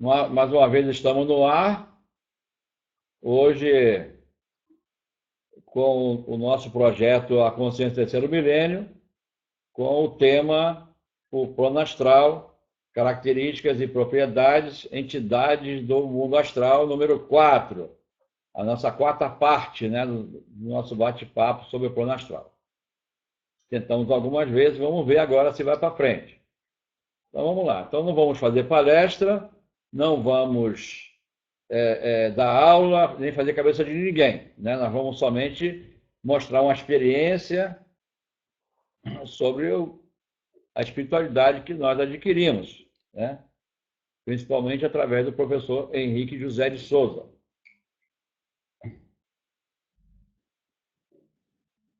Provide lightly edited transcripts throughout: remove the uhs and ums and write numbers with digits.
Mais uma vez estamos no ar, hoje com o nosso projeto A Consciência do Terceiro Milênio, com o tema o plano astral, características e propriedades, entidades do mundo astral, número 4, a nossa quarta parte, né, do nosso bate-papo sobre o plano astral. Tentamos algumas vezes, vamos ver agora se vai para frente. Então vamos lá. Então não vamos fazer palestra, não vamos dar aula, nem fazer cabeça de ninguém, né? Nós vamos somente mostrar uma experiência sobre a espiritualidade que nós adquirimos, né? Principalmente através do professor Henrique José de Souza.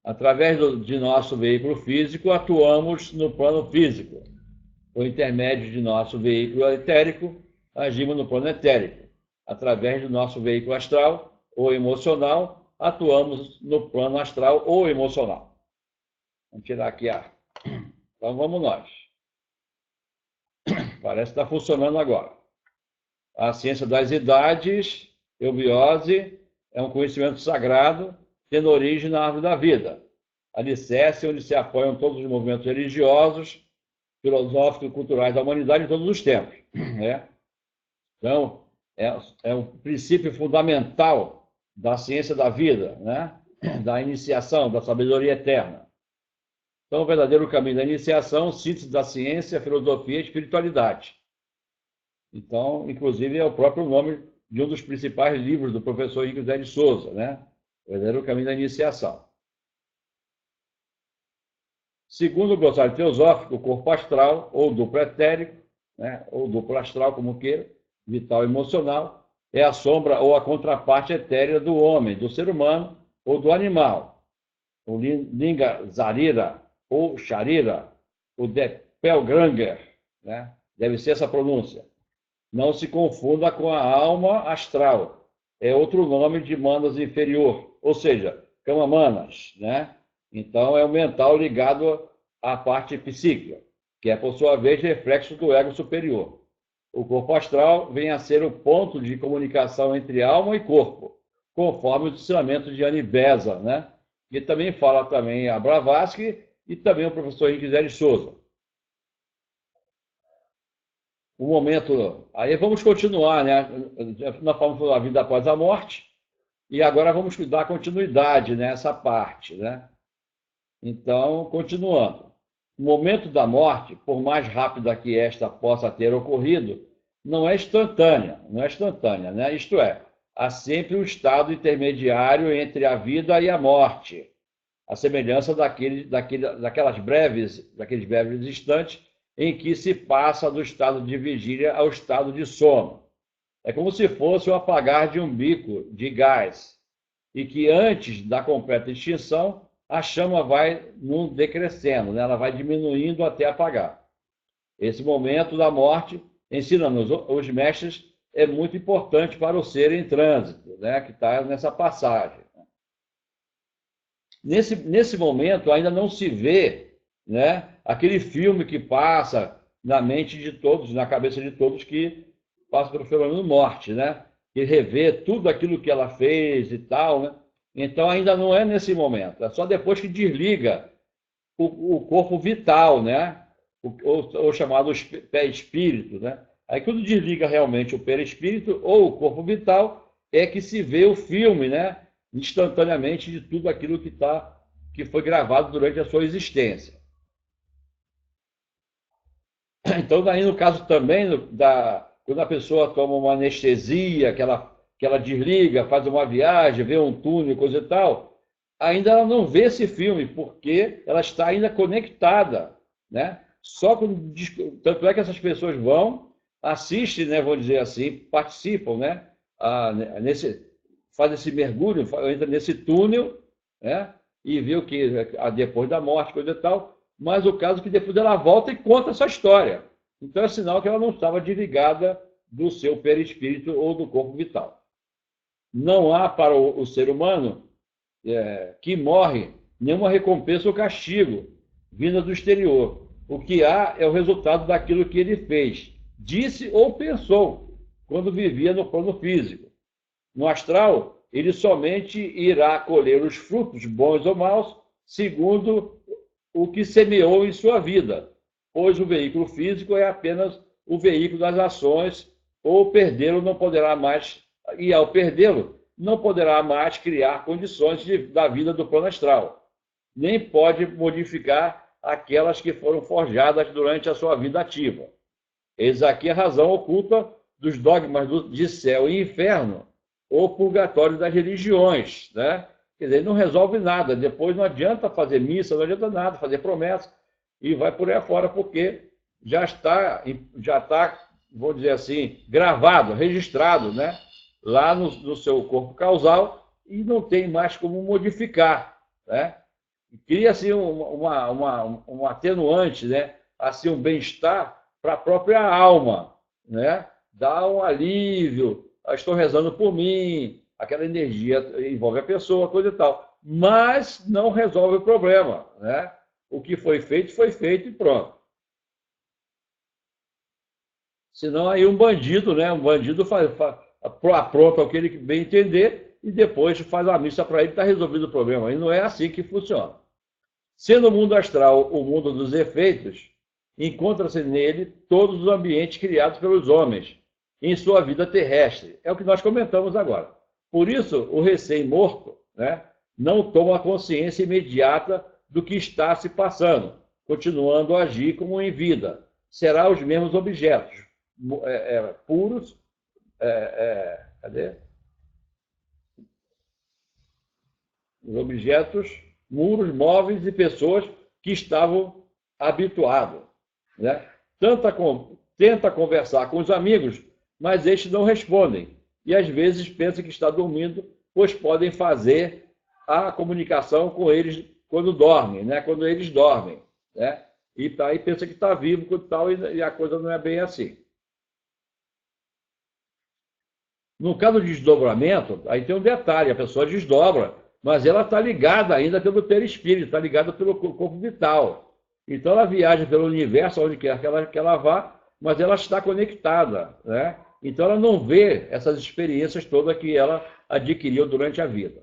Através de nosso veículo físico, atuamos no plano físico. Por intermédio de nosso veículo etérico, agimos no plano etérico. Através do nosso veículo astral ou emocional, atuamos no plano astral ou emocional. Vamos tirar aqui a... Então vamos nós. Parece que está funcionando agora. A ciência das idades, eubiose, é um conhecimento sagrado, tendo origem na árvore da vida. Alicerce onde se apoiam todos os movimentos religiosos, filosóficos e culturais da humanidade em todos os tempos. Né? Então, é um princípio fundamental da ciência da vida, né? Da iniciação, da sabedoria eterna. Então, o verdadeiro caminho da iniciação, síntese da ciência, filosofia e espiritualidade. Então, inclusive, é o próprio nome de um dos principais livros do professor Henrique José de Souza, né? O verdadeiro caminho da iniciação. Segundo o glossário teosófico, o corpo astral, ou duplo etérico, né? Ou duplo astral, como queira, vital e emocional, é a sombra ou a contraparte etérea do homem, do ser humano ou do animal. O Linga Zarira ou Sharira, o Depelgranger, né? Deve ser essa pronúncia. Não se confunda com a alma astral. É outro nome de manas inferior, ou seja, Kamamanas, né? Então, é o mental ligado à parte psíquica, que é, por sua vez, reflexo do ego superior. O corpo astral vem a ser o ponto de comunicação entre alma e corpo, conforme o ensinamento de Anibesa, né? Que também fala também a Blavatsky e também o professor Henrique José de Souza. O momento... Aí vamos continuar, né? Nós falamos da vida após a morte, e agora vamos dar continuidade nessa parte, né? Então, continuando. O momento da morte, por mais rápida que esta possa ter ocorrido, não é instantânea, né? Isto é, há sempre um estado intermediário entre a vida e a morte, a semelhança daqueles breves instantes em que se passa do estado de vigília ao estado de sono. É como se fosse o apagar de um bico de gás, e que antes da completa extinção, a chama vai decrescendo, né? Ela vai diminuindo até apagar. Esse momento da morte, ensinam-nos os mestres, é muito importante para o ser em trânsito, né? Que está nessa passagem. Nesse momento, ainda não se vê, né? Aquele filme que passa na mente de todos, na cabeça de todos, que passa pelo fenômeno morte, né? Que revê tudo aquilo que ela fez e tal, né? Então, ainda não é nesse momento. É só depois que desliga o corpo vital, né? Ou chamado perispírito, né? Aí, quando desliga realmente o perispírito ou o corpo vital, é que se vê o filme, né? Instantaneamente de tudo aquilo que foi gravado durante a sua existência. Então, daí no caso também, quando a pessoa toma uma anestesia, que ela desliga, faz uma viagem, vê um túnel, coisa e tal, ainda ela não vê esse filme, porque ela está ainda conectada, né? Tanto é que essas pessoas vão, assistem, né, vou dizer assim, participam, né? Faz esse mergulho, entra nesse túnel, né? E vê o que depois da morte, coisa e tal, mas o caso é que depois ela volta e conta essa história. Então é sinal que ela não estava desligada do seu perispírito ou do corpo vital. Não há para o ser humano que morre nenhuma recompensa ou castigo vinda do exterior. O que há é o resultado daquilo que ele fez, disse ou pensou. quando vivia no plano físico. No astral, ele somente irá colher os frutos, bons ou maus, segundo o que semeou em sua vida, pois o veículo físico é apenas o veículo das ações, ou perdê-lo não poderá mais, e ao perdê-lo, não poderá mais criar condições da vida do plano astral, nem pode modificar aquelas que foram forjadas durante a sua vida ativa. Eis aqui a razão oculta dos dogmas de céu e inferno, ou purgatório das religiões, né? Quer dizer, não resolve nada. Depois não adianta fazer missa, não adianta nada, fazer promessa, e vai por aí afora, porque já está, vou dizer assim, gravado, registrado, né? Lá no seu corpo causal, e não tem mais como modificar, né? Cria-se um atenuante, né? Assim, um bem-estar para a própria alma, né? Dá um alívio, estou rezando por mim, aquela energia envolve a pessoa, coisa e tal, mas não resolve o problema, né? O que foi feito e pronto. Senão aí um bandido, né? Um bandido apronta o que ele bem entender e depois faz a missa para ele, está resolvido o problema. E não é assim que funciona. Sendo o mundo astral o mundo dos efeitos, encontra-se nele todos os ambientes criados pelos homens em sua vida terrestre. É o que nós comentamos agora. Por isso, o recém-morto, né, não toma consciência imediata do que está se passando, continuando a agir como em vida. Será os mesmos objetos puros, cadê? Os objetos, muros, móveis e pessoas que estavam habituados, né? Tenta conversar com os amigos, mas estes não respondem. E às vezes pensa que está dormindo, pois podem fazer a comunicação com eles quando dormem, né? Quando eles dormem, né? E aí pensa que está vivo tal, e a coisa não é bem assim. No caso de desdobramento, aí tem um detalhe, a pessoa desdobra, mas ela está ligada ainda pelo perispírito, está ligada pelo corpo vital. Então ela viaja pelo universo, onde quer que ela vá, mas ela está conectada, né? Então ela não vê essas experiências todas que ela adquiriu durante a vida.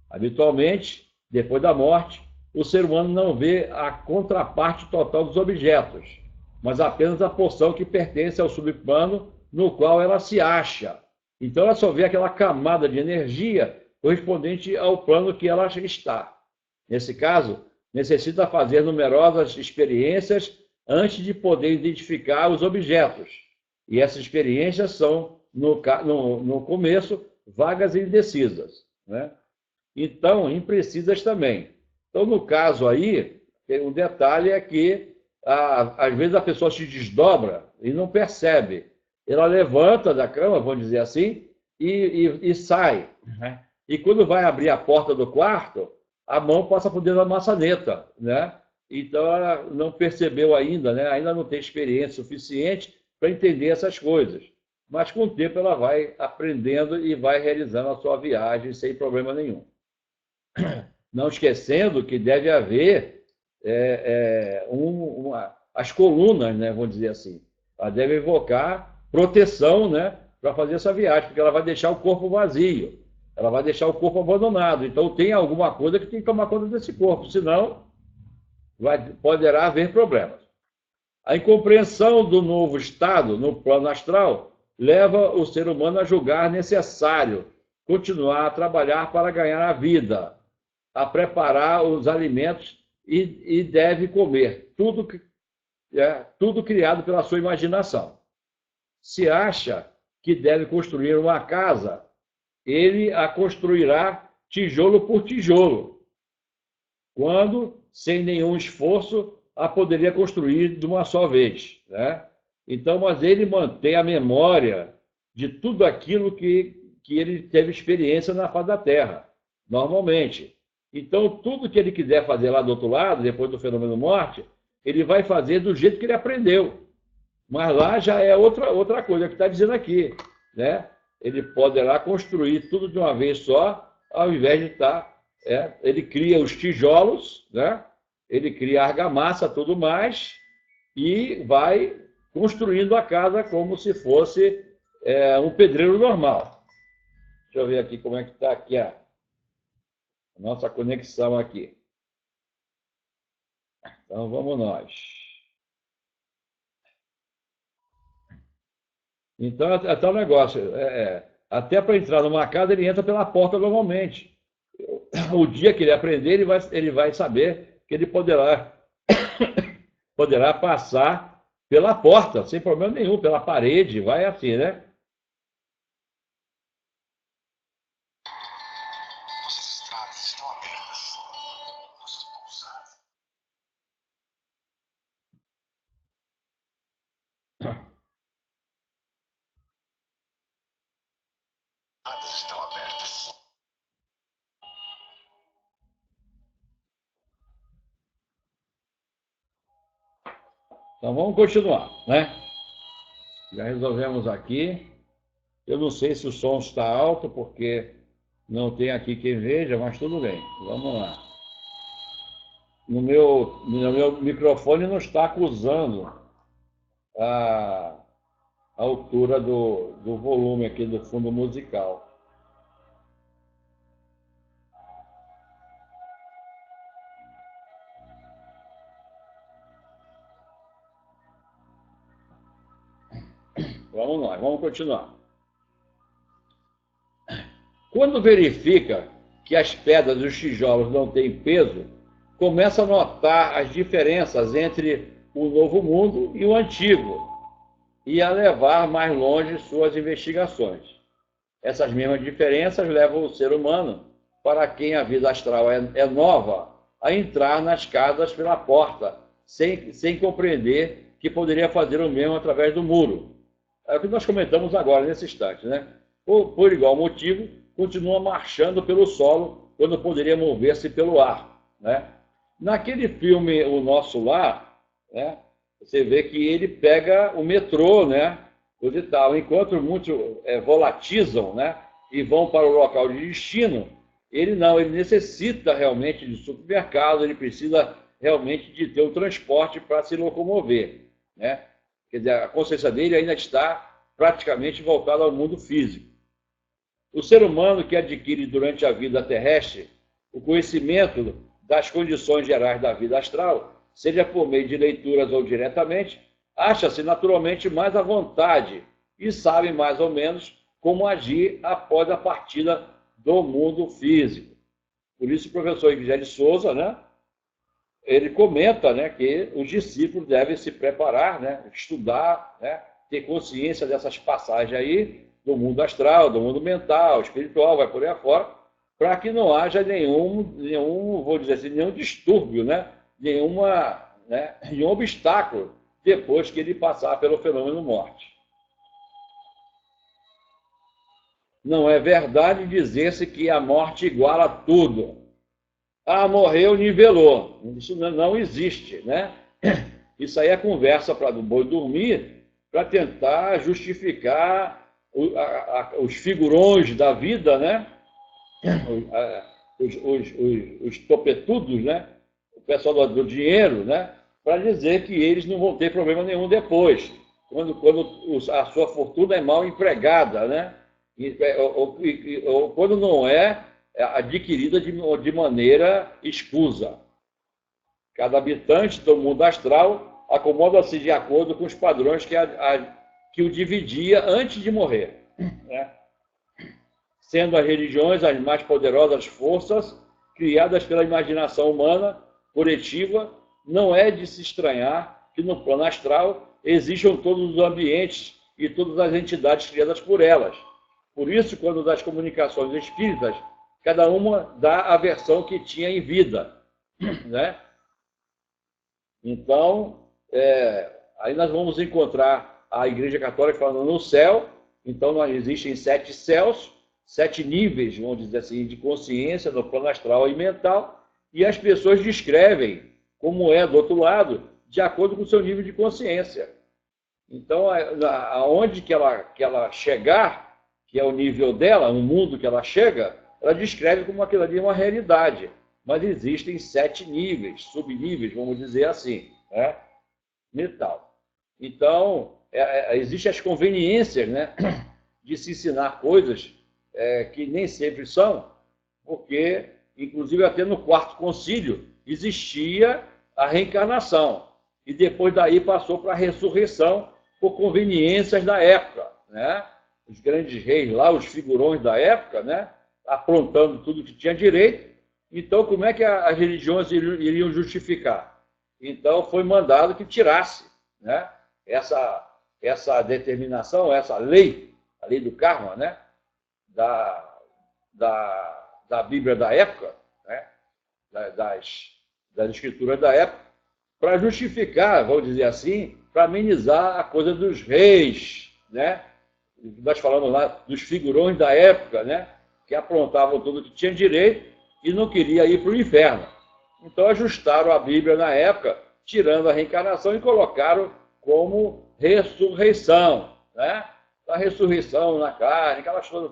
Habitualmente, depois da morte, o ser humano não vê a contraparte total dos objetos, mas apenas a porção que pertence ao subplano no qual ela se acha. Então ela só vê aquela camada de energia correspondente ao plano que ela está. Nesse caso, necessita fazer numerosas experiências antes de poder identificar os objetos. E essas experiências são, no começo, vagas e indecisas, né? Então, imprecisas também. Então, no caso aí, o detalhe é que, às vezes, a pessoa se desdobra e não percebe. Ela levanta da cama, vamos dizer assim, e sai, né? E quando vai abrir a porta do quarto, a mão passa por dentro da maçaneta, né? Então, ela não percebeu ainda, né? Ainda não tem experiência suficiente para entender essas coisas. Mas, com o tempo, ela vai aprendendo e vai realizando a sua viagem sem problema nenhum. Não esquecendo que deve haver as colunas, né? Vamos dizer assim. Ela deve invocar proteção, né? Para fazer essa viagem, porque ela vai deixar o corpo vazio. Ela vai deixar o corpo abandonado. Então, tem alguma coisa que tem que tomar conta desse corpo, senão poderá haver problemas. A incompreensão do novo estado no plano astral leva o ser humano a julgar necessário continuar a trabalhar para ganhar a vida, a preparar os alimentos e deve comer tudo criado pela sua imaginação. Se acha que deve construir uma casa, ele a construirá tijolo por tijolo, quando, sem nenhum esforço, a poderia construir de uma só vez, né? Então, mas ele mantém a memória de tudo aquilo que ele teve experiência na face da Terra, normalmente. Então, tudo que ele quiser fazer lá do outro lado, depois do fenômeno morte, ele vai fazer do jeito que ele aprendeu. Mas lá já é outra coisa que está dizendo aqui, né? Ele poderá construir tudo de uma vez só, ao invés de estar... ele cria os tijolos, né? Ele cria argamassa, tudo mais, e vai construindo a casa como se fosse é um pedreiro normal. Deixa eu ver aqui como é que está aqui a nossa conexão aqui. Então vamos nós. Então é tal negócio. Até para entrar numa casa ele entra pela porta normalmente. O dia que ele aprender ele vai saber que ele poderá passar pela porta sem problema nenhum, pela parede, vai assim, né? As estradas estão abertas. Vamos pousar. As estradas estão abertas. Então vamos continuar, né? Já resolvemos aqui. Eu não sei se o som está alto, porque não tem aqui quem veja, mas tudo bem. Vamos lá. No meu microfone não está acusando a altura do volume aqui do fundo musical. Vamos lá, vamos continuar. Quando verifica que as pedras e os tijolos não têm peso, começa a notar as diferenças entre o novo mundo e o antigo e a levar mais longe suas investigações. Essas mesmas diferenças levam o ser humano, para quem a vida astral é nova, a entrar nas casas pela porta, sem compreender que poderia fazer o mesmo através do muro. É o que nós comentamos agora, nesse instante, né? Por igual motivo, continua marchando pelo solo quando poderia mover-se pelo ar, né? Naquele filme O Nosso Lar, né, você vê que ele pega o metrô, né, coisa e tal. Enquanto muitos volatizam, né, e vão para o local de destino, ele não, ele necessita realmente de supermercado, ele precisa realmente de ter um transporte para se locomover, né? Quer dizer, a consciência dele ainda está praticamente voltada ao mundo físico. O ser humano que adquire durante a vida terrestre o conhecimento das condições gerais da vida astral, seja por meio de leituras ou diretamente, acha-se naturalmente mais à vontade e sabe mais ou menos como agir após a partida do mundo físico. Por isso o professor Guilherme de Souza, né, ele comenta, né, que os discípulos devem se preparar, né, estudar, né, ter consciência dessas passagens aí do mundo astral, do mundo mental, espiritual, vai por aí afora, para que não haja nenhum, vou dizer assim, nenhum distúrbio, né, nenhum obstáculo depois que ele passar pelo fenômeno morte. Não é verdade dizer-se que a morte iguala tudo. Ah, morreu, nivelou. Isso não existe, né? Isso aí é conversa para o boi dormir, para tentar justificar os figurões da vida, né? Os topetudos, né? O pessoal do dinheiro, né? Para dizer que eles não vão ter problema nenhum depois, quando a sua fortuna é mal empregada, né? Ou quando não é adquirida de maneira escusa. Cada habitante do mundo astral acomoda-se de acordo com os padrões que o dividia antes de morrer, né? Sendo as religiões as mais poderosas forças criadas pela imaginação humana coletiva, não é de se estranhar que no plano astral existam todos os ambientes e todas as entidades criadas por elas. Por isso, quando das comunicações espíritas, cada uma dá a versão que tinha em vida, né? Então, aí nós vamos encontrar a Igreja Católica falando no céu. Então, existem 7 céus, 7 níveis, vamos dizer assim, de consciência no plano astral e mental, e as pessoas descrevem como é do outro lado, de acordo com o seu nível de consciência. Então, aonde que ela chegar, que é o nível dela, o mundo que ela chega, ela descreve como aquilo ali é uma realidade. Mas existem 7 níveis, subníveis, vamos dizer assim, né? E tal. Então, existem as conveniências, né, de se ensinar coisas que nem sempre são, porque, inclusive, até no Quarto Concílio existia a reencarnação, e depois daí passou para a ressurreição por conveniências da época, né? Os grandes reis lá, os figurões da época, né, aprontando tudo que tinha direito. Então, como é que as religiões iriam justificar? Então, foi mandado que tirasse, né, essa determinação, essa lei, a lei do karma, né, da Bíblia da época, né, das escrituras da época, para justificar, vamos dizer assim, para amenizar a coisa dos reis, né? Nós falamos lá dos figurões da época, né, que aprontavam tudo que tinha direito e não queria ir para o inferno. Então ajustaram a Bíblia na época, tirando a reencarnação e colocaram como ressurreição, né? A ressurreição na carne, aquelas coisas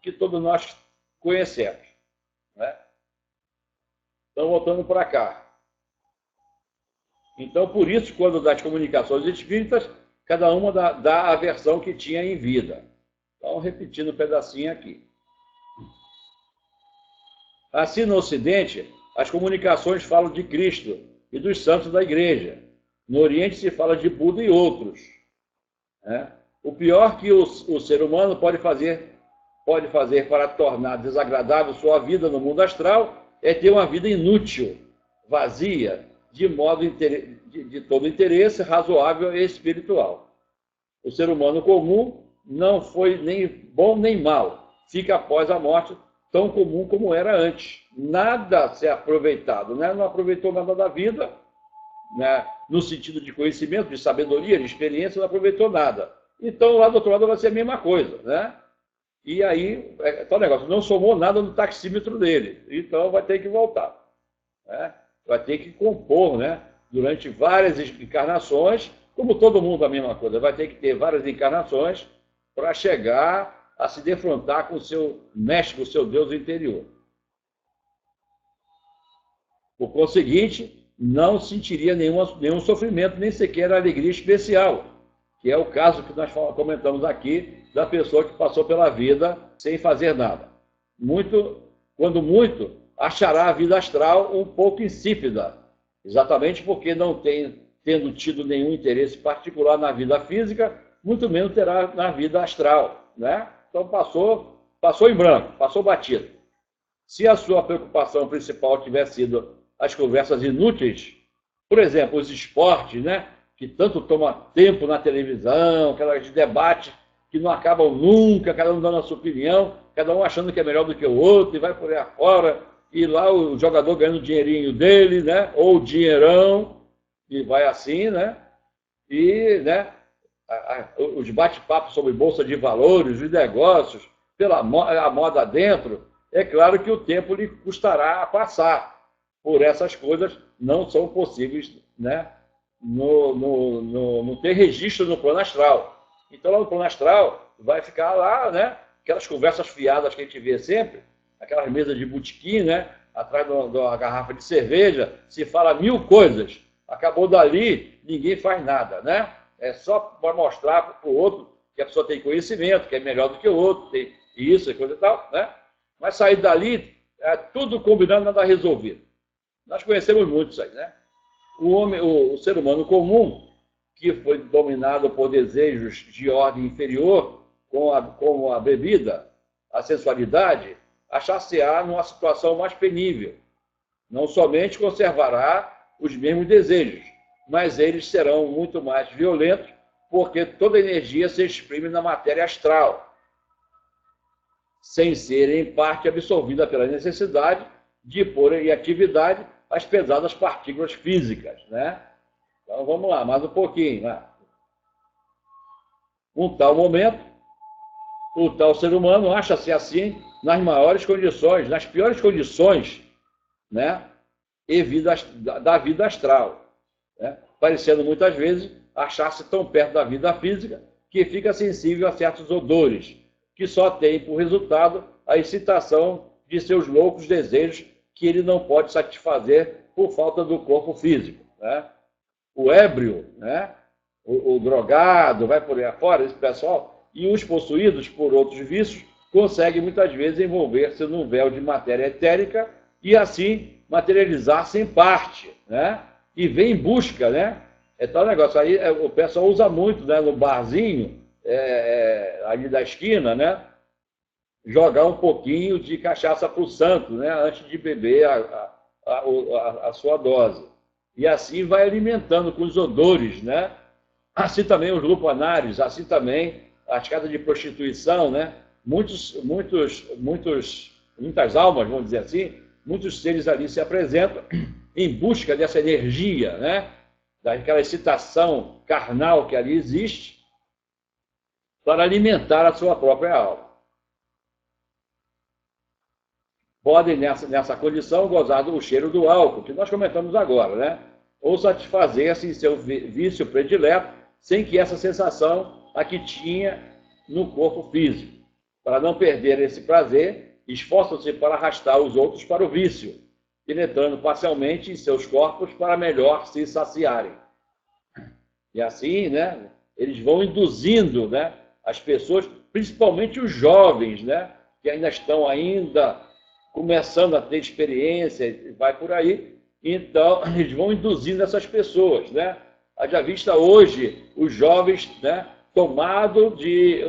que todos nós conhecemos, né? Então, voltando para cá. Então, por isso, quando das comunicações espíritas, cada uma dá a versão que tinha em vida. Então, repetindo um pedacinho aqui. Assim, no Ocidente, as comunicações falam de Cristo e dos santos da Igreja. No Oriente se fala de Buda e outros, né? O pior que o ser humano pode fazer para tornar desagradável sua vida no mundo astral é ter uma vida inútil, vazia, de todo interesse razoável e espiritual. O ser humano comum não foi nem bom nem mal, fica após a morte tão comum como era antes. Nada se é aproveitado, né? Não aproveitou nada da vida, né? No sentido de conhecimento, de sabedoria, de experiência, não aproveitou nada. Então, lá do outro lado vai ser a mesma coisa, né? E aí, tal negócio, não somou nada no taxímetro dele, então vai ter que voltar, né? Vai ter que compor, né? Durante várias encarnações, como todo mundo a mesma coisa, vai ter que ter várias encarnações para chegar a se defrontar com o seu mestre, com o seu Deus interior. Por conseguinte, não sentiria nenhum sofrimento, nem sequer alegria especial, que é o caso que nós comentamos aqui da pessoa que passou pela vida sem fazer nada. Quando muito, achará a vida astral um pouco insípida, exatamente porque não tendo tido nenhum interesse particular na vida física, muito menos terá na vida astral, né? Então passou em branco, passou batido. Se a sua preocupação principal tiver sido as conversas inúteis, por exemplo, os esportes, né, que tanto toma tempo na televisão, aquelas debates que não acabam nunca, cada um dando a sua opinião, cada um achando que é melhor do que o outro, e vai por aí afora, e lá o jogador ganhando o dinheirinho dele, né, ou o dinheirão, e vai assim, né, e, né, os bate-papos sobre bolsa de valores, os negócios, a moda dentro, é claro que o tempo lhe custará a passar. Por essas coisas não são possíveis, né, não ter registro no plano astral. Então, lá no plano astral, vai ficar lá, né, aquelas conversas fiadas que a gente vê sempre, aquelas mesas de botequim, né, atrás de uma garrafa de cerveja, se fala 1000 coisas. Acabou dali, ninguém faz nada, né? É só para mostrar para o outro que a pessoa tem conhecimento, que é melhor do que o outro, tem isso e coisa e tal, né? Mas sair dali, é tudo combinado, nada resolvido. Nós conhecemos muito isso aí, né? O ser humano comum, que foi dominado por desejos de ordem inferior, como a bebida, a sensualidade, achar-se-á numa situação mais penível. Não somente conservará os mesmos desejos, mas eles serão muito mais violentos, porque toda energia se exprime na matéria astral, sem ser, em parte, absorvida pela necessidade de pôr em atividade as pesadas partículas físicas, né? Então, vamos lá, mais um pouquinho, né? Um tal momento, o tal ser humano acha-se assim nas maiores condições, nas piores condições, né? Da vida astral, né? Parecendo muitas vezes achar-se tão perto da vida física que fica sensível a certos odores, que só tem por resultado a excitação de seus loucos desejos que ele não pode satisfazer por falta do corpo físico, né? O ébrio, né, o drogado, vai por aí afora, esse pessoal, e os possuídos por outros vícios conseguem muitas vezes envolver-se num véu de matéria etérica e assim materializar-se em parte, né? E vem em busca, né? É tal negócio. Aí o pessoal usa muito, né, no barzinho, ali da esquina, né? Jogar um pouquinho de cachaça para o santo, né? Antes de beber a sua dose. E assim vai alimentando com os odores, né? Assim também os lupanários, assim também as casas de prostituição, né? Muitas almas, vamos dizer assim, muitos seres ali se apresentam em busca dessa energia, né? Daquela excitação carnal que ali existe, para alimentar a sua própria alma. Podem, nessa condição, gozar do cheiro do álcool, que nós comentamos agora, né? Ou satisfazer-se em seu vício predileto, sem que essa sensação a que tinha no corpo físico. Para não perder esse prazer, esforçam-se para arrastar os outros para o vício, penetrando parcialmente em seus corpos para melhor se saciarem. E assim, né, eles vão induzindo, né, as pessoas, principalmente os jovens, né, que ainda estão começando a ter experiência, vai por aí. Então, eles vão induzindo essas pessoas, né? Haja vista hoje os jovens, né, tomados de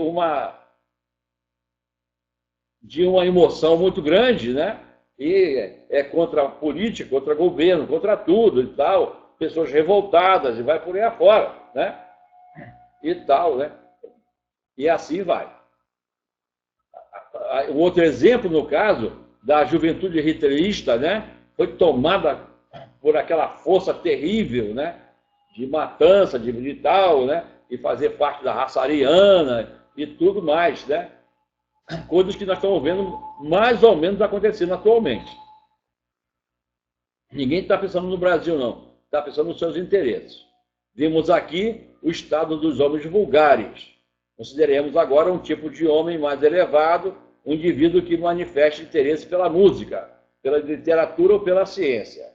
uma emoção muito grande, né? E é contra a política, contra o governo, contra tudo e tal, pessoas revoltadas e vai por aí afora, né? E tal, né? E assim vai. O outro exemplo, no caso, da juventude hitlerista, né? Foi tomada por aquela força terrível, né? De matança, de tal, né? E fazer parte da raça ariana e tudo mais, né? Coisas que nós estamos vendo mais ou menos acontecendo atualmente. Ninguém está pensando no Brasil, não. Está pensando nos seus interesses. Vimos aqui o estado dos homens vulgares. Consideremos agora um tipo de homem mais elevado, um indivíduo que manifesta interesse pela música, pela literatura ou pela ciência.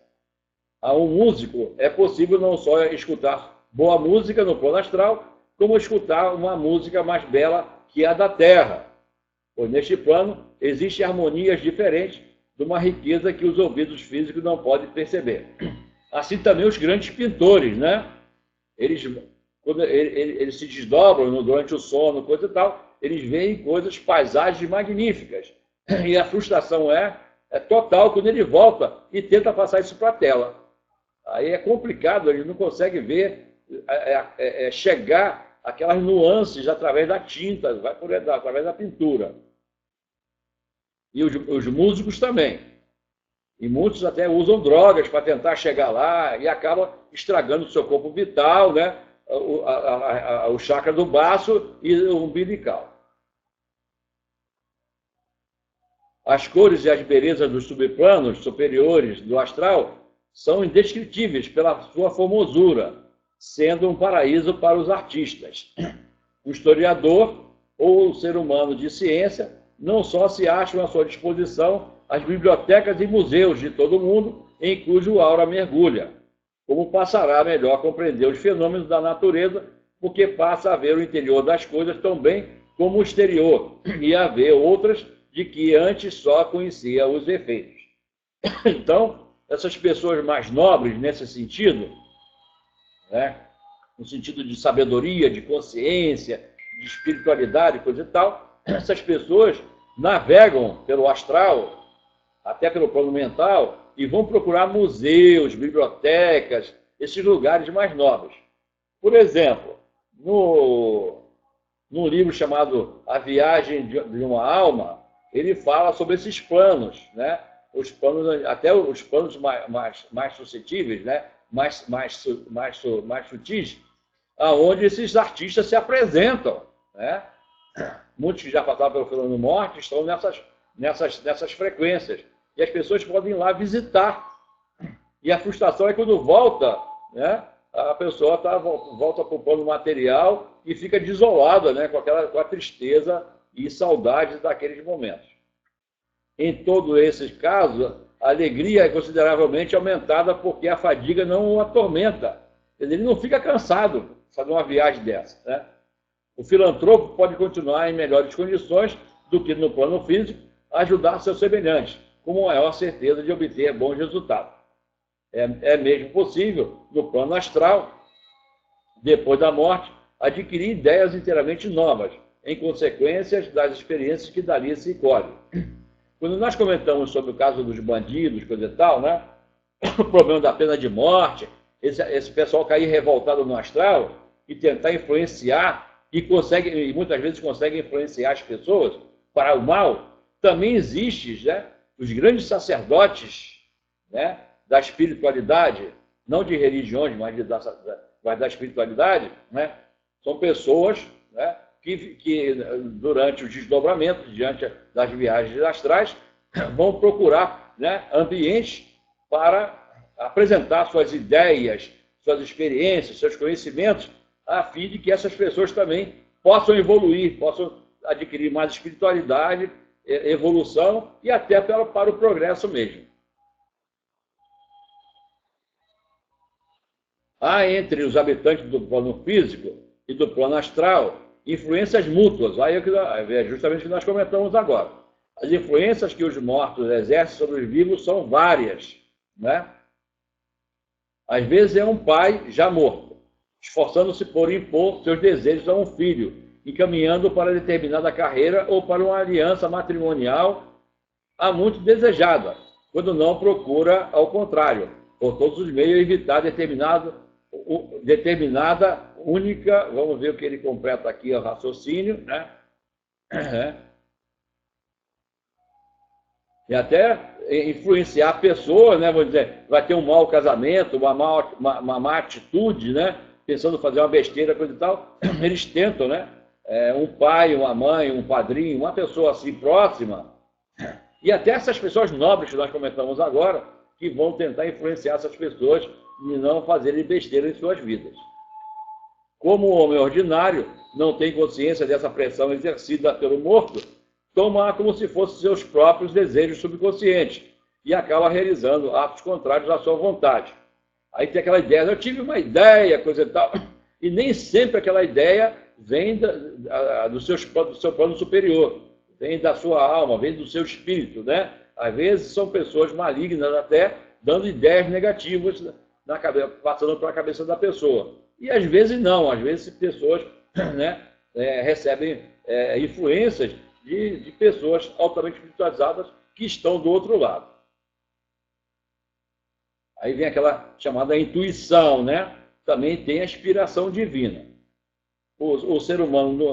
A um músico é possível não só escutar boa música no plano astral, como escutar uma música mais bela que a da Terra. Pois neste plano existem harmonias diferentes de uma riqueza que os ouvidos físicos não podem perceber. Assim também os grandes pintores, né? Quando eles se desdobram durante o sono, coisa e tal, eles veem coisas, paisagens magníficas. E a frustração é total quando ele volta e tenta passar isso para a tela. Aí é complicado, ele não consegue ver, chegar aquelas nuances através da tinta, através da pintura. E os músicos também. E muitos até usam drogas para tentar chegar lá e acabam estragando o seu corpo vital, né? O chakra do baço e o umbilical. As cores e as belezas dos subplanos superiores do astral são indescritíveis pela sua formosura, sendo um paraíso para os artistas. O historiador ou o ser humano de ciência não só se acham à sua disposição as bibliotecas e museus de todo o mundo em cujo aura mergulha, como passará a melhor compreender os fenômenos da natureza, porque passa a ver o interior das coisas tão bem como o exterior, e a ver outras de que antes só conhecia os efeitos. Então, essas pessoas mais nobres nesse sentido, né, no sentido de sabedoria, de consciência, de espiritualidade, coisa e tal, essas pessoas navegam pelo astral, até pelo plano mental, e vão procurar museus, bibliotecas, esses lugares mais nobres. Por exemplo, num livro chamado A Viagem de uma Alma, ele fala sobre esses planos, né? Os planos, até os planos mais suscetíveis, né? mais sutis, aonde esses artistas se apresentam, né? Muitos que já passaram pelo fenômeno morte estão nessas frequências. E as pessoas podem ir lá visitar. E a frustração é quando volta, né? A pessoa volta para o plano material e fica desolada, né? Com a tristeza e saudade daqueles momentos. Em todos esses casos, a alegria é consideravelmente aumentada porque a fadiga não o atormenta. Ele não fica cansado. fazer uma viagem dessa, né? O filantropo pode continuar em melhores condições do que no plano físico, ajudar seus semelhantes, com maior certeza de obter bons resultados. É mesmo possível, no plano astral, depois da morte, adquirir ideias inteiramente novas, em consequência das experiências que dali se colhem. Quando nós comentamos sobre o caso dos bandidos, coisa e tal, né? O problema da pena de morte, esse pessoal cair revoltado no astral e tentar influenciar, e muitas vezes consegue influenciar as pessoas para o mal, também existe, né, os grandes sacerdotes, né, da espiritualidade, não de religiões, mas da espiritualidade, né, são pessoas, né, que durante os desdobramentos, diante das viagens astrais, vão procurar, né, ambientes para apresentar suas ideias, suas experiências, seus conhecimentos, a fim de que essas pessoas também possam evoluir, possam adquirir mais espiritualidade, evolução e até para o progresso mesmo. Há entre os habitantes do plano físico e do plano astral influências mútuas, aí é justamente o que nós comentamos agora. As influências que os mortos exercem sobre os vivos são várias, né? Às vezes é um pai já morto, esforçando-se por impor seus desejos a um filho, encaminhando para determinada carreira ou para uma aliança matrimonial há muito desejada, quando não procura ao contrário, por todos os meios evitar determinada única, vamos ver o que ele completa aqui, o raciocínio, né? E até influenciar a pessoa, né? Vou dizer, vai ter um mau casamento, uma má atitude, né? Pensando em fazer uma besteira, coisa e tal, eles tentam, né? Um pai, uma mãe, um padrinho, uma pessoa assim próxima, e até essas pessoas nobres que nós comentamos agora, que vão tentar influenciar essas pessoas e não fazerem besteira em suas vidas. Como o homem ordinário não tem consciência dessa pressão exercida pelo morto, toma como se fossem seus próprios desejos subconscientes e acaba realizando atos contrários à sua vontade. Aí tem aquela ideia, eu tive uma ideia, coisa e tal, e nem sempre aquela ideia vem do seu plano superior, vem da sua alma, vem do seu espírito, né? Às vezes são pessoas malignas até, dando ideias negativas na cabeça, passando pela cabeça da pessoa. E às vezes não, às vezes pessoas, né, recebem influências de pessoas altamente espiritualizadas que estão do outro lado. Aí vem aquela chamada intuição, né? Também tem a inspiração divina. O ser humano,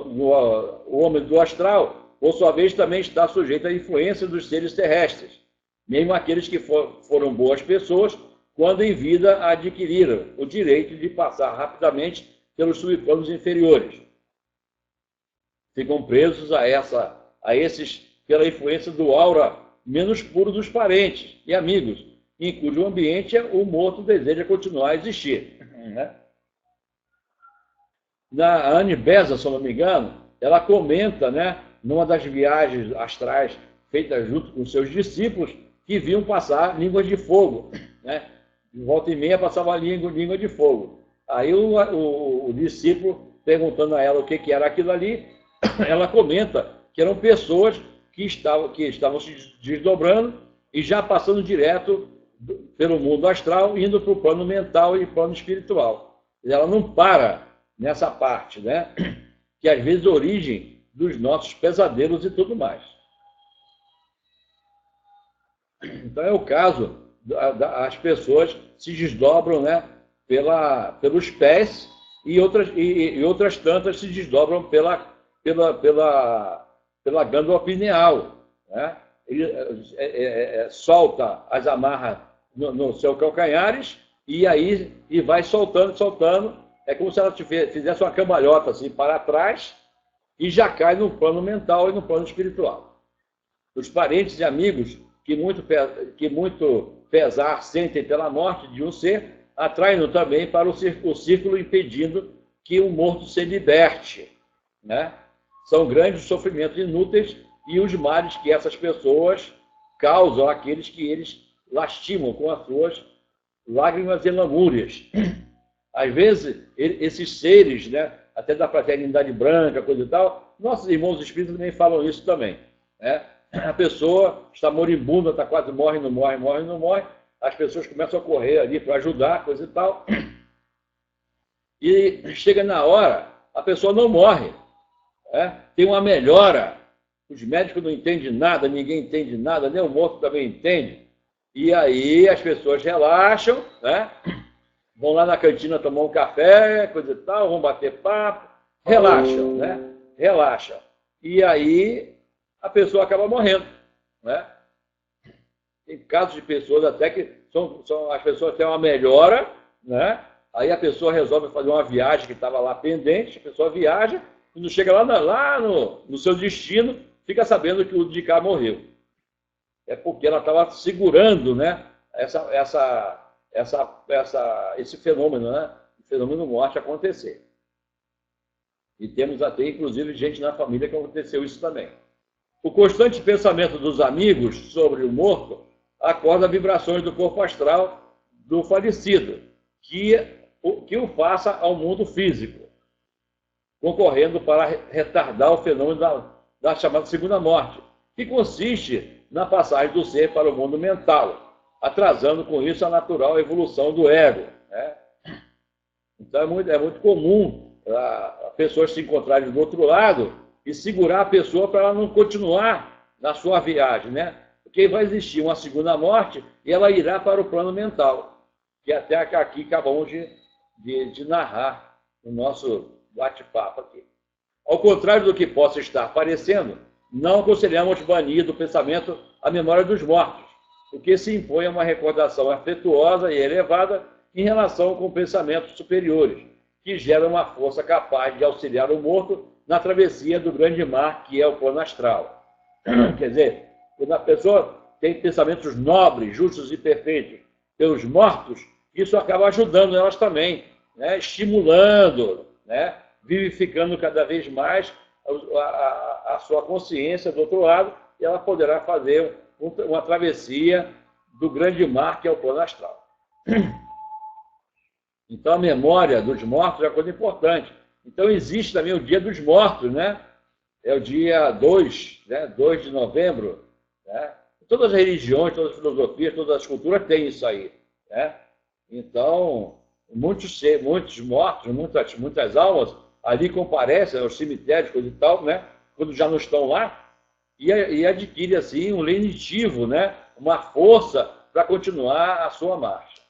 o homem do astral, por sua vez, também está sujeito à influência dos seres terrestres, mesmo aqueles que foram boas pessoas, quando em vida adquiriram o direito de passar rapidamente pelos subplanos inferiores. Ficam presos a esses pela influência do aura menos puro dos parentes e amigos, em cujo ambiente o morto deseja continuar a existir. Né? A Anne Beza, se eu não me engano, ela comenta, né, numa das viagens astrais feitas junto com seus discípulos, que viam passar línguas de fogo. Né? De volta e meia passava língua de fogo. Aí o discípulo, perguntando a ela o que era aquilo ali, ela comenta que eram pessoas que estavam se desdobrando e já passando direto pelo mundo astral, indo para o plano mental e plano espiritual. Ela não para nessa parte, né? Que às vezes é a origem dos nossos pesadelos e tudo mais. Então é o caso, as pessoas se desdobram, né, pelos pés e outras tantas se desdobram pela glândula pineal, né? Ele solta as amarras no seu calcanhares e vai soltando. É como se ela fizesse uma cambalhota assim para trás e já cai no plano mental e no plano espiritual. Os parentes e amigos que muito pesar sentem pela morte de um ser atraem-no também para o círculo, impedindo que o morto se liberte, né? São grandes sofrimentos inúteis e os males que essas pessoas causam àqueles que eles lastimam com as suas lágrimas e lamúrias. Às vezes, esses seres, né, até da fraternidade branca, coisa e tal, nossos irmãos espíritas também falam isso também. Né? A pessoa está moribunda, está quase morre, não morre, morre, não morre, as pessoas começam a correr ali para ajudar, coisa e tal, e chega na hora, a pessoa não morre. Né? Tem uma melhora, os médicos não entendem nada, ninguém entende nada, nem o morto também entende, e aí as pessoas relaxam, né? Vão lá na cantina tomar um café, coisa e tal, vão bater papo, relaxam, né? Relaxam. E aí a pessoa acaba morrendo, né? Tem casos de pessoas até que as pessoas têm uma melhora, né? Aí a pessoa resolve fazer uma viagem que estava lá pendente, a pessoa viaja, e não chega lá no seu destino, fica sabendo que o de cá morreu. É porque ela estava segurando, né? Esse fenômeno, né? O fenômeno morte acontecer. E temos até, inclusive, gente na família que aconteceu isso também. O constante pensamento dos amigos sobre o morto acorda vibrações do corpo astral do falecido, que o faça ao mundo físico, concorrendo para retardar o fenômeno da chamada segunda morte, que consiste na passagem do ser para o mundo mental, atrasando com isso a natural evolução do ego. Né? Então é muito comum a pessoas se encontrarem do outro lado e segurar a pessoa para ela não continuar na sua viagem, né? Porque vai existir uma segunda morte e ela irá para o plano mental, que até aqui acabamos de narrar no nosso bate-papo aqui. Ao contrário do que possa estar parecendo, não aconselhamos banir do pensamento a memória dos mortos, porque se impõe uma recordação afetuosa e elevada em relação com pensamentos superiores, que geram uma força capaz de auxiliar o morto na travessia do grande mar, que é o plano astral. Quer dizer, quando a pessoa tem pensamentos nobres, justos e perfeitos pelos mortos, isso acaba ajudando elas também, né? Estimulando, né? Vivificando cada vez mais a sua consciência do outro lado, e ela poderá fazer uma travessia do grande mar, que é o plano astral. Então, a memória dos mortos é uma coisa importante. Então, existe também o Dia dos Mortos, né? É o dia 2, né? 2 de novembro. Né? Todas as religiões, todas as filosofias, todas as culturas têm isso aí. Né? Então, muitos mortos, muitas almas ali comparecem aos cemitérios, coisa e tal, né? Quando já não estão lá, e adquire, assim, um lenitivo, né? Uma força para continuar a sua marcha.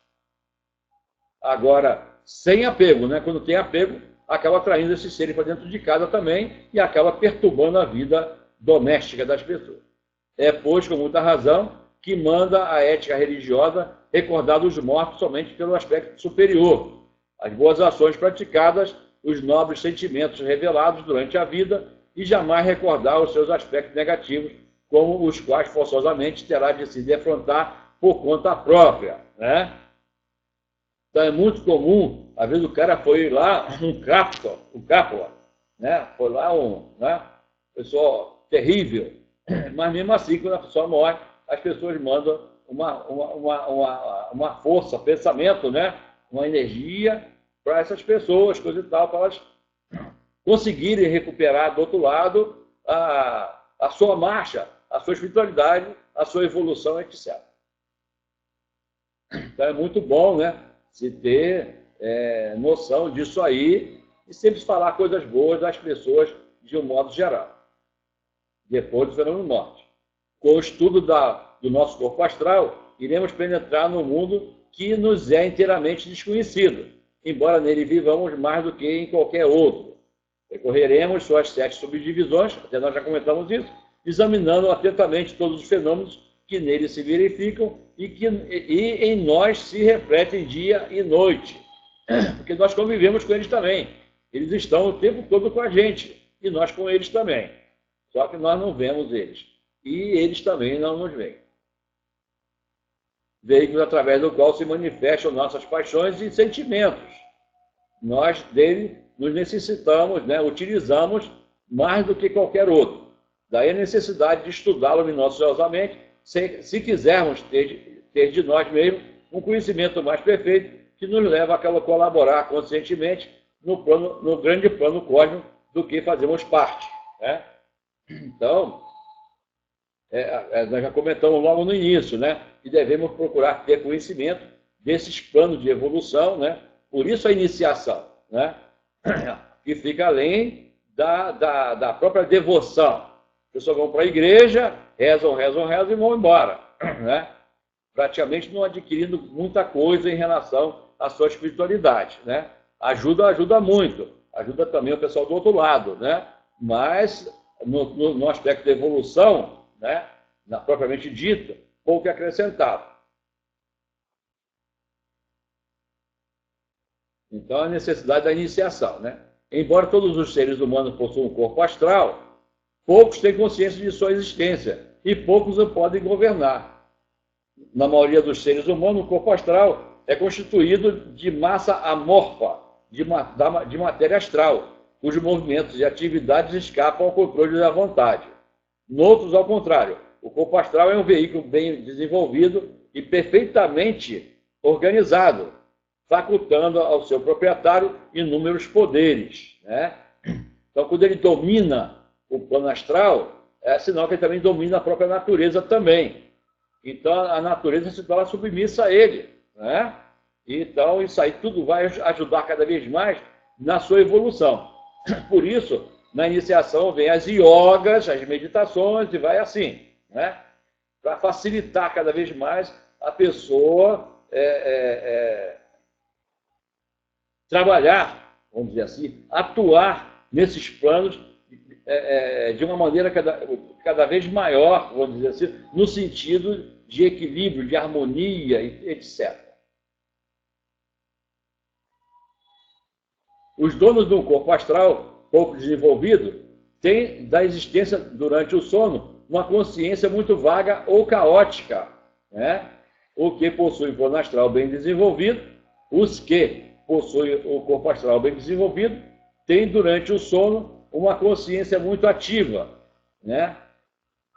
Agora, sem apego, né? Quando tem apego, acaba atraindo esses seres para dentro de casa também e acaba perturbando a vida doméstica das pessoas. É, pois, com muita razão, que manda a ética religiosa recordar os mortos somente pelo aspecto superior, as boas ações praticadas, os nobres sentimentos revelados durante a vida e jamais recordar os seus aspectos negativos, como os quais forçosamente terá de se defrontar por conta própria, né? Então é muito comum, às vezes o cara foi lá, um cápula, né? Foi lá né? Pessoa terrível, mas mesmo assim, quando a pessoa morre, as pessoas mandam uma força, pensamento, né? Uma energia para essas pessoas, coisa e tal, para elas conseguirem recuperar do outro lado a sua marcha, a sua espiritualidade, a sua evolução, etc. Então é muito bom, né? Se ter noção disso aí e sempre falar coisas boas das pessoas de um modo geral. Depois do fenômeno morte. Com o estudo do nosso corpo astral, iremos penetrar no mundo que nos é inteiramente desconhecido, embora nele vivamos mais do que em qualquer outro. Recorreremos suas 7 subdivisões, até nós já comentamos isso, examinando atentamente todos os fenômenos que nele se verificam e em nós se refletem dia e noite. Porque nós convivemos com eles também. Eles estão o tempo todo com a gente, e nós com eles também. Só que nós não vemos eles. E eles também não nos veem. Veículo através do qual se manifestam nossas paixões e sentimentos. Nós dele nos necessitamos, né, utilizamos mais do que qualquer outro. Daí a necessidade de estudá-lo minuciosamente, se quisermos ter de nós mesmos um conhecimento mais perfeito que nos leva a colaborar conscientemente no grande plano cósmico do que fazemos parte, né? Então, nós já comentamos logo no início, né, que devemos procurar ter conhecimento desses planos de evolução, né? Por isso a iniciação, né, que fica além da própria devoção. As pessoas vão para a igreja, rezam e vão embora, né? Praticamente não adquirindo muita coisa em relação à sua espiritualidade, né? Ajuda muito, ajuda também o pessoal do outro lado, né? Mas no aspecto da evolução, né, propriamente dito, pouco acrescentado. Então, a necessidade da iniciação, né? Embora todos os seres humanos possuam um corpo astral, poucos têm consciência de sua existência e poucos o podem governar. Na maioria dos seres humanos, o corpo astral é constituído de massa amorfa, de matéria astral, cujos movimentos e atividades escapam ao controle da vontade. Noutros, ao contrário, o corpo astral é um veículo bem desenvolvido e perfeitamente organizado, facultando ao seu proprietário inúmeros poderes, né? Então, quando ele domina o plano astral, é sinal que ele também domina a própria natureza também. Então, a natureza se torna submissa a ele, né? Então, isso aí tudo vai ajudar cada vez mais na sua evolução. Por isso, na iniciação vem as yogas, as meditações, e vai assim, né? Para facilitar cada vez mais a pessoa trabalhar, vamos dizer assim, atuar nesses planos de uma maneira cada vez maior, vamos dizer assim, no sentido de equilíbrio, de harmonia, etc. Os donos de um corpo astral pouco desenvolvido têm da existência durante o sono uma consciência muito vaga ou caótica, né? O que possui o plano astral bem desenvolvido, os que possuem o corpo astral bem desenvolvido, têm durante o sono uma consciência muito ativa, né?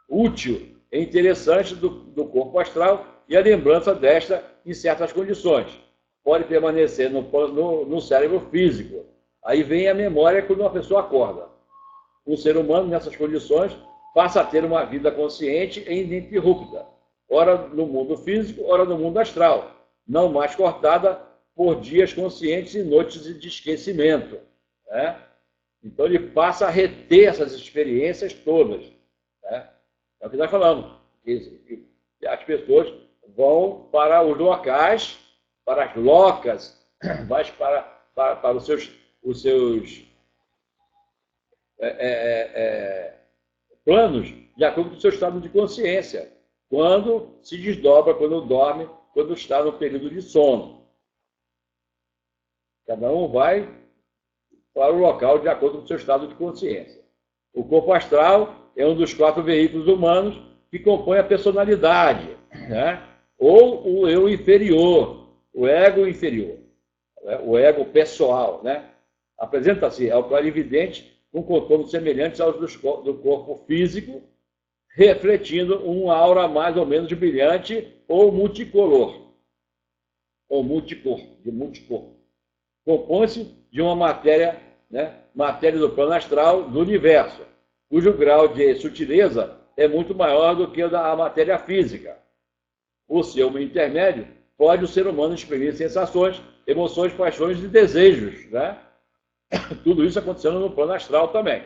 Útil e interessante do corpo astral e a lembrança desta em certas condições. Pode permanecer no cérebro físico. Aí vem a memória quando uma pessoa acorda. O ser humano, nessas condições, passa a ter uma vida consciente e ininterrupta, ora no mundo físico, ora no mundo astral, não mais cortada por dias conscientes e noites de esquecimento, né? Então ele passa a reter essas experiências todas, né? É o que nós falamos, que as pessoas vão para os locais, para as locas, para os seus planos de acordo com o seu estado de consciência, quando se desdobra, quando dorme, quando está no período de sono. Cada um vai para o local de acordo com o seu estado de consciência. O corpo astral é um dos 4 veículos humanos que compõem a personalidade, né? Ou o eu inferior, o ego inferior, o ego pessoal, né? Apresenta-se ao clarividente com contornos semelhantes aos do corpo físico, refletindo uma aura mais ou menos brilhante ou multicolor, ou multicor, de multicor. Compõe-se de uma matéria, né, matéria do plano astral do universo, cujo grau de sutileza é muito maior do que o da matéria física. O seu intermédio pode o ser humano exprimir sensações, emoções, paixões e desejos, né? Tudo isso acontecendo no plano astral também.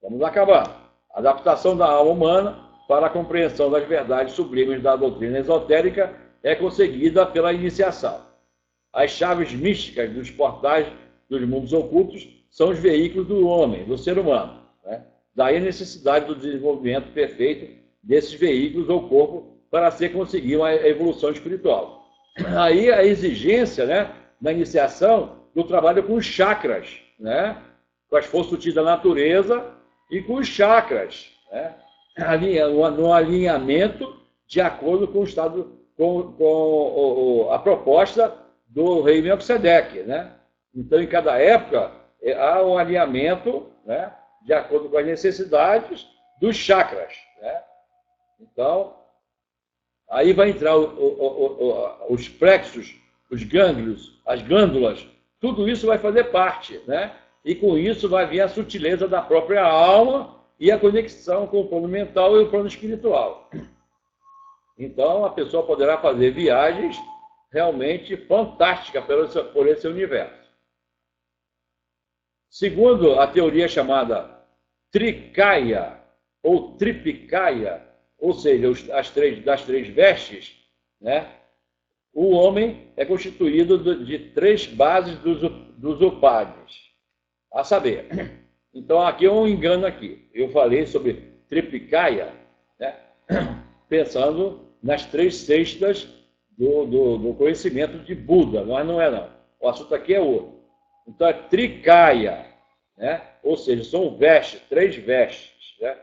Vamos acabar. A adaptação da alma humana para a compreensão das verdades sublimes da doutrina esotérica é conseguida pela iniciação. As chaves místicas dos portais dos mundos ocultos são os veículos do homem, do ser humano, né? Daí a necessidade do desenvolvimento perfeito desses veículos ou corpo para ser conseguir uma evolução espiritual. Aí a exigência, né, na iniciação do trabalho com os chakras, né, com as forças sutis da natureza e com os chakras, né, no alinhamento de acordo com o estado, com a proposta do rei Melquisedeque, né? Então, em cada época, há um alinhamento, né, de acordo com as necessidades dos chakras, né? Então, aí vai entrar os plexos os gânglios, as glândulas, tudo isso vai fazer parte, né? E com isso vai vir a sutileza da própria alma e a conexão com o plano mental e o plano espiritual. Então, a pessoa poderá fazer viagens realmente fantásticas por esse universo. Segundo a teoria chamada Trikaya, ou Tripikaya, ou seja, das três vestes, né? O homem é constituído de três bases dos upadis. A saber, então aqui é um engano aqui. Eu falei sobre Tripikaya, né? Pensando nas três cestas do conhecimento de Buda, mas não é não. O assunto aqui é outro. Então é Trikaya, né? Ou seja, são vestes, três vestes, né?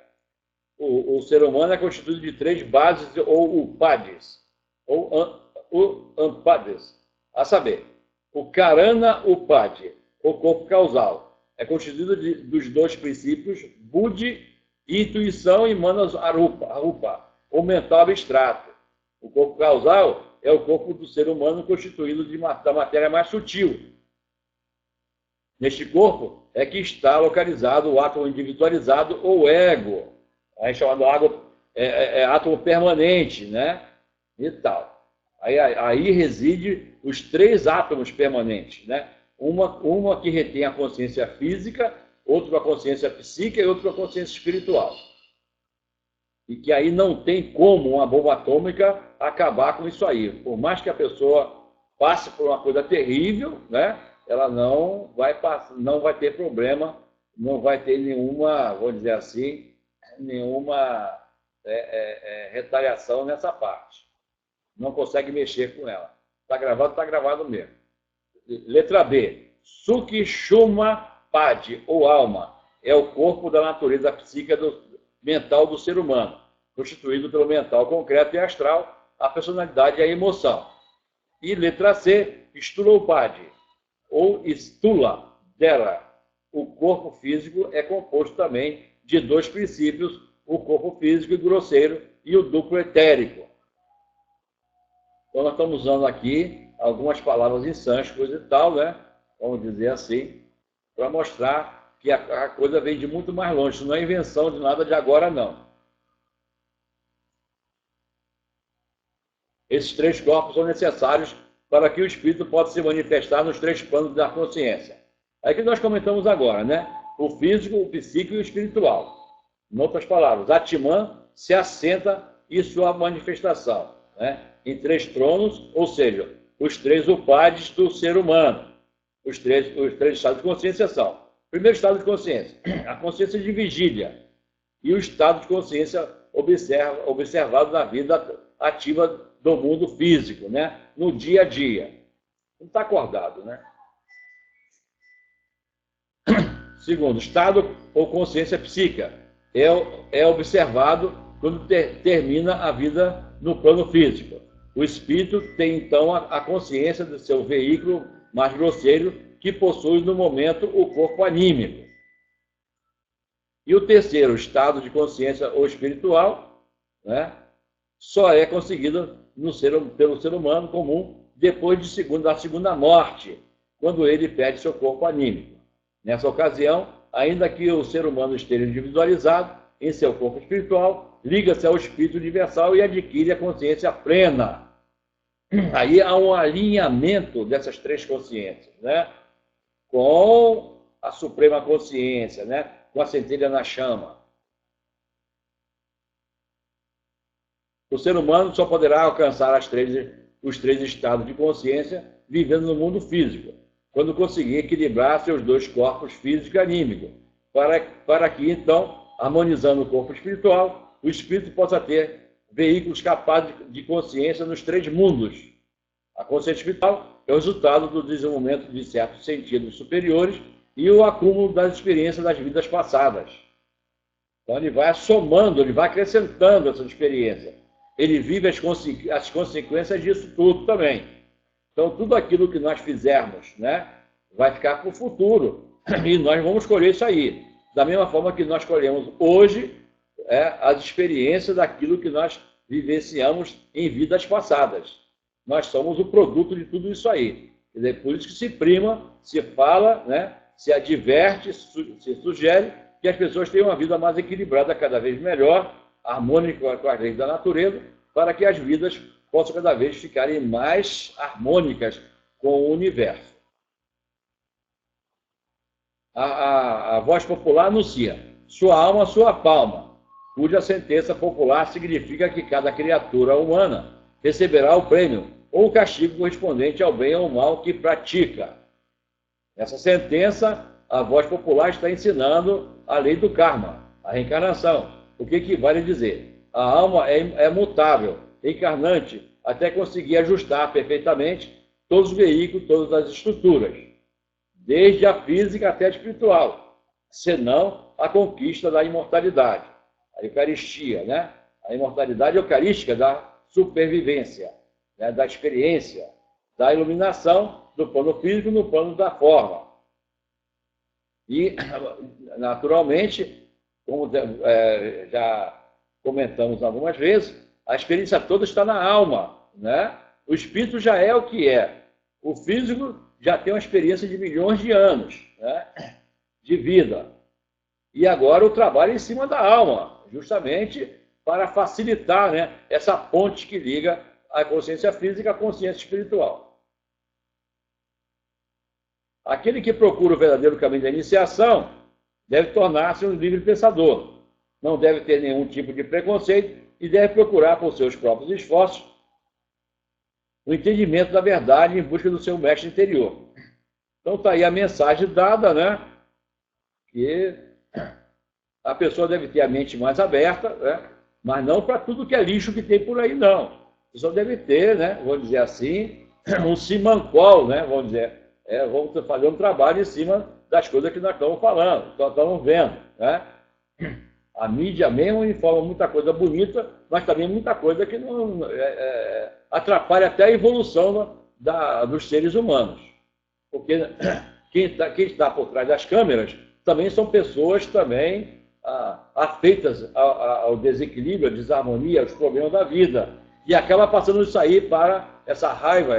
O ser humano é constituído de três bases ou upadis, ou ampades, a saber, o Karana Upadi, o corpo causal, é constituído dos dois princípios, Buddhi, intuição, e Manas Arupa, o mental abstrato. O corpo causal é o corpo do ser humano constituído da matéria mais sutil. Neste corpo é que está localizado o átomo individualizado ou ego, aí chamado átomo permanente, né? E tal. Aí reside os três átomos permanentes, né? Uma que retém a consciência física, outro a consciência psíquica e outro a consciência espiritual. E que aí não tem como uma bomba atômica acabar com isso aí. Por mais que a pessoa passe por uma coisa terrível, né? Ela não vai ter problema, não vai ter nenhuma, vou dizer assim, nenhuma retaliação nessa parte. Não consegue mexer com ela. Está gravado mesmo. Letra B. Sukshuma Padi, ou alma, é o corpo da natureza psíquica mental do ser humano, constituído pelo mental concreto e astral, a personalidade e a emoção. E letra C. Stula Upadi, ou Stula Dera. O corpo físico é composto também de dois princípios, o corpo físico e grosseiro e o duplo etérico. Então, nós estamos usando aqui algumas palavras em sânscrito e tal, né? Vamos dizer assim, para mostrar que a coisa vem de muito mais longe. Isso não é invenção de nada de agora, não. Esses três corpos são necessários para que o espírito possa se manifestar nos três planos da consciência. É que nós comentamos agora, né? O físico, o psíquico e o espiritual. Em outras palavras, Atman se assenta em sua manifestação, né? Em três tronos, ou seja, os três upadis do ser humano. Os três estados de consciência são: primeiro estado de consciência, a consciência de vigília, e o estado de consciência observado na vida ativa do mundo físico, né? No dia a dia. Não está acordado, né? Segundo, estado ou consciência psíquica é observado quando termina a vida no plano físico. O espírito tem, então, a consciência do seu veículo mais grosseiro, que possui, no momento, o corpo anímico. E o terceiro, estado de consciência ou espiritual, né, só é conseguido pelo ser humano comum depois da segunda morte, quando ele perde seu corpo anímico. Nessa ocasião, ainda que o ser humano esteja individualizado em seu corpo espiritual, liga-se ao espírito universal e adquire a consciência plena. Aí há um alinhamento dessas três consciências, né? Com a suprema consciência, né? Com a centelha na chama. O ser humano só poderá alcançar os três estados de consciência vivendo no mundo físico, quando conseguir equilibrar seus dois corpos físico e anímico, para que, então, harmonizando o corpo espiritual, o espírito possa ter veículos capazes de consciência nos três mundos. A consciência espiritual é o resultado do desenvolvimento de certos sentidos superiores e o acúmulo das experiências das vidas passadas. Então ele vai somando, ele vai acrescentando essa experiência. Ele vive as consequências disso tudo também. Então tudo aquilo que nós fizermos, né, vai ficar para o futuro. E nós vamos colher isso aí. Da mesma forma que nós colhemos hoje as experiências daquilo que nós vivenciamos em vidas passadas. nós somos o produto de tudo isso aí. Quer dizer, por isso que se prima, se fala, né, se adverte, se sugere que as pessoas tenham uma vida mais equilibrada, cada vez melhor, harmônica com as leis da natureza, para que as vidas possam cada vez ficarem mais harmônicas com o universo. A voz popular anuncia: sua alma, sua palma, cuja sentença popular significa que cada criatura humana receberá o prêmio ou o castigo correspondente ao bem ou ao mal que pratica. Essa sentença, a voz popular está ensinando a lei do karma, a reencarnação, o que equivale a dizer: a alma é mutável, encarnante, até conseguir ajustar perfeitamente todos os veículos, todas as estruturas, desde a física até a espiritual, senão a conquista da imortalidade, a Eucaristia, né? A imortalidade eucarística da supervivência, né? Da experiência, da iluminação do plano físico no plano da forma. E, naturalmente, como já comentamos algumas vezes, a experiência toda está na alma, né? O espírito já é o que é. O físico já tem uma experiência de milhões de anos, né, de vida. E agora o trabalho em cima da alma, justamente para facilitar, né, essa ponte que liga a consciência física à consciência espiritual. Aquele que procura o verdadeiro caminho da iniciação deve tornar-se um livre pensador. Não deve ter nenhum tipo de preconceito e deve procurar, por seus próprios esforços, o entendimento da verdade em busca do seu mestre interior. Então está aí a mensagem dada, né? Que a pessoa deve ter a mente mais aberta, né? Mas não para tudo que é lixo que tem por aí, não. A pessoa deve ter, né? Vamos dizer assim, um simancol, né? Vamos dizer, vamos fazer um trabalho em cima das coisas que nós estamos falando, que nós estamos vendo, né? A mídia mesmo informa muita coisa bonita, mas também muita coisa que não atrapalha até a evolução dos seres humanos. Porque quem está por trás das câmeras também são pessoas também afeitas ao desequilíbrio, à desarmonia, aos problemas da vida. E acaba passando isso aí para essa raiva,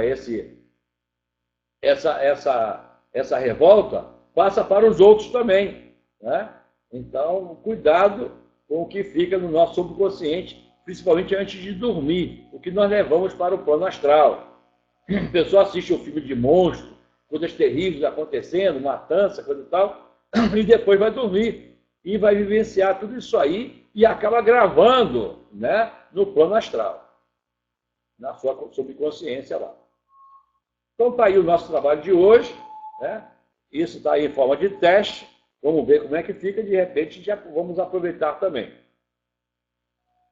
essa revolta, passa para os outros também, né? Então, cuidado com o que fica no nosso subconsciente, principalmente antes de dormir, o que nós levamos para o plano astral. A pessoa assiste um filme de monstro, coisas terríveis acontecendo, matança, coisa e tal, e depois vai dormir e vai vivenciar tudo isso aí e acaba gravando, né, no plano astral, na sua subconsciência lá. Então está aí o nosso trabalho de hoje, né? Isso está aí em forma de teste. Vamos ver como é que fica, de repente já vamos aproveitar também.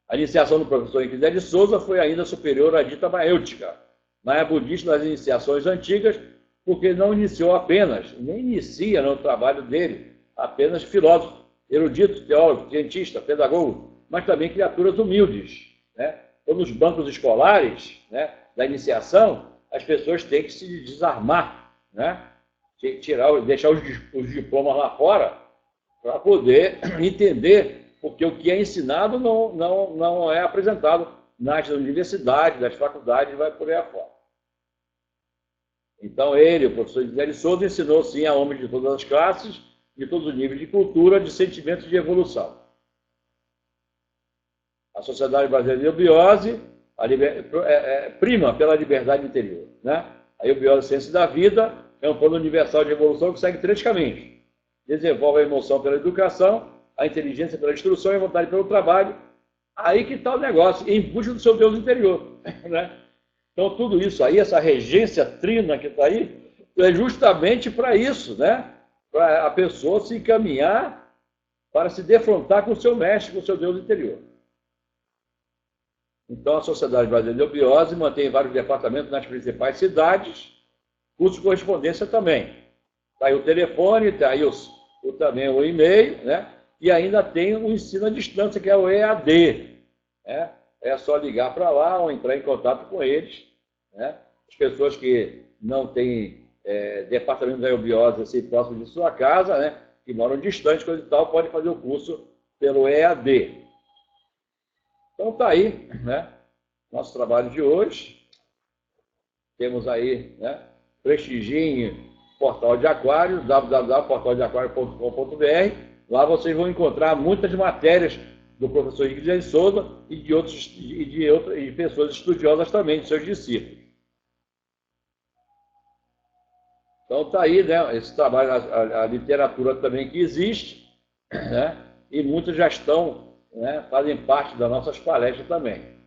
A iniciação do professor Henrique de Souza foi ainda superior à dita maêutica, na budista das iniciações antigas, porque não iniciou apenas, nem inicia no trabalho dele, apenas filósofo, erudito, teólogo, cientista, pedagogo, mas também criaturas humildes, né? Então, nos bancos escolares, né, da iniciação, as pessoas têm que se desarmar, né? Deixar os diplomas lá fora para poder entender, porque o que é ensinado não é apresentado nas universidades, nas faculdades, vai por aí afora. Então ele, o professor José de Souza, ensinou sim a homens de todas as classes, de todos os níveis de cultura, de sentimentos de evolução. A Sociedade Brasileira de Eubiose prima pela liberdade interior, né? A eubiose, ciência da vida, é um plano universal de evolução que segue 3 caminhos. Desenvolve a emoção pela educação, a inteligência pela instrução e a vontade pelo trabalho. Aí que está o negócio, em busca do seu Deus interior, né? Então, tudo isso aí, essa regência trina que está aí, é justamente para isso, né? Para a pessoa se encaminhar para se defrontar com o seu mestre, com o seu Deus interior. Então, a Sociedade Brasileira de Eubiose mantém vários departamentos nas principais cidades, curso de correspondência também. Está aí o telefone, está aí também o e-mail, né? E ainda tem o ensino à distância, que é o EAD, né? É só ligar para lá ou entrar em contato com eles, né? As pessoas que não têm departamento da eubiose assim, próximo de sua casa, né? Que moram distante, coisa e tal, podem fazer o curso pelo EAD. Então está aí, né? Nosso trabalho de hoje. temos aí, né? Prestigiem Portal de Aquário, www.portaldeaquario.com.br. Lá vocês vão encontrar muitas matérias do professor Henrique de Souza e de pessoas estudiosas também, de seus discípulos. Então está aí, né, esse trabalho, a literatura também que existe, né, e muitos já estão, né, fazem parte das nossas palestras também.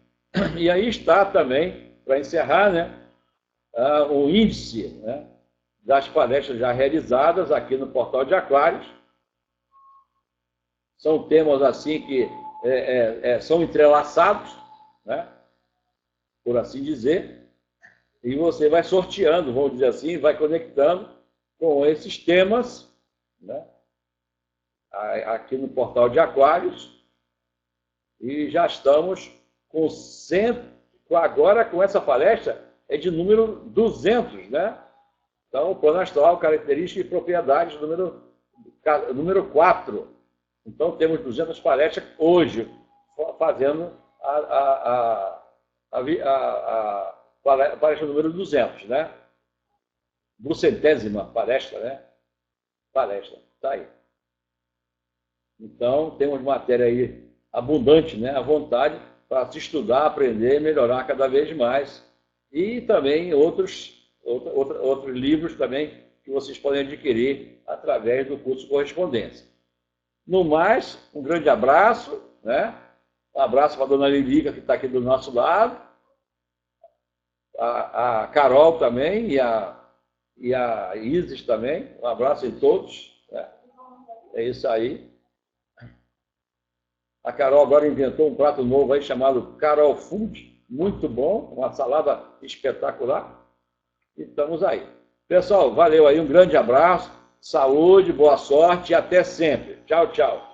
E aí está também, para encerrar, né, o índice, né, das palestras já realizadas aqui no Portal de Aquários. São temas assim que são entrelaçados, né, por assim dizer, e você vai sorteando, vamos dizer assim, vai conectando com esses temas, né, aqui no Portal de Aquários, e já estamos com 100, agora com essa palestra é de número 200, né? Então, o plano astral, características e propriedades, número 4. Então, temos 200 palestras hoje, fazendo a palestra número 200, né? 200ª palestra, né? Palestra, está aí. Então, temos matéria aí abundante, né? À vontade, para se estudar, aprender, melhorar cada vez mais. E também outros livros também que vocês podem adquirir através do curso Correspondência. No mais, um grande abraço, né? Um abraço para a dona Lilica, que está aqui do nosso lado, a Carol também e a Isis também. Um abraço em todos, né? É isso aí. A Carol agora inventou um prato novo aí chamado Carol Food, muito bom, uma salada espetacular. E estamos aí. Pessoal, valeu aí, um grande abraço, saúde, boa sorte e até sempre. Tchau, tchau.